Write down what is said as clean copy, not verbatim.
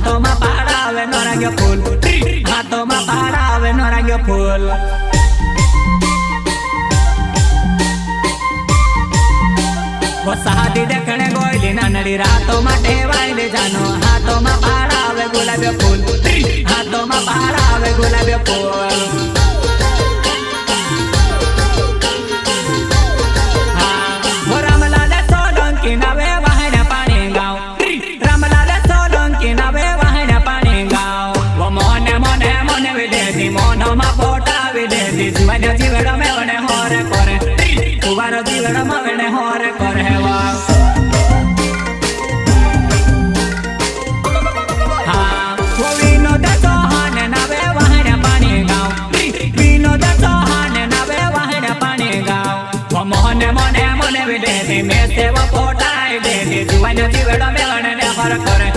हाथों में पहाड़ावे नौरंग फूल, हाथों में पहाड़ावे नौरंग फूल। वो शादी देखने गोइली नानड़ी रातों में टेवाइले जानो, हाथों में पहाड़ावे गुलाब फूल, हाथों में पहाड़ावे गुलाब फूल। जीवन जीवड़ में वने होरे करे, तुम्हारा जीवड़ में वने होरे करे वा। हाँ, वो विनोद चौहान नावे वहने पानी गाँव, विनोद चौहान नावे वहने पानी गाँव। वो मोहने मोने मोने विदेशी में से वो पोटाई देती, जीवन जीवड़ में वने होरे करे।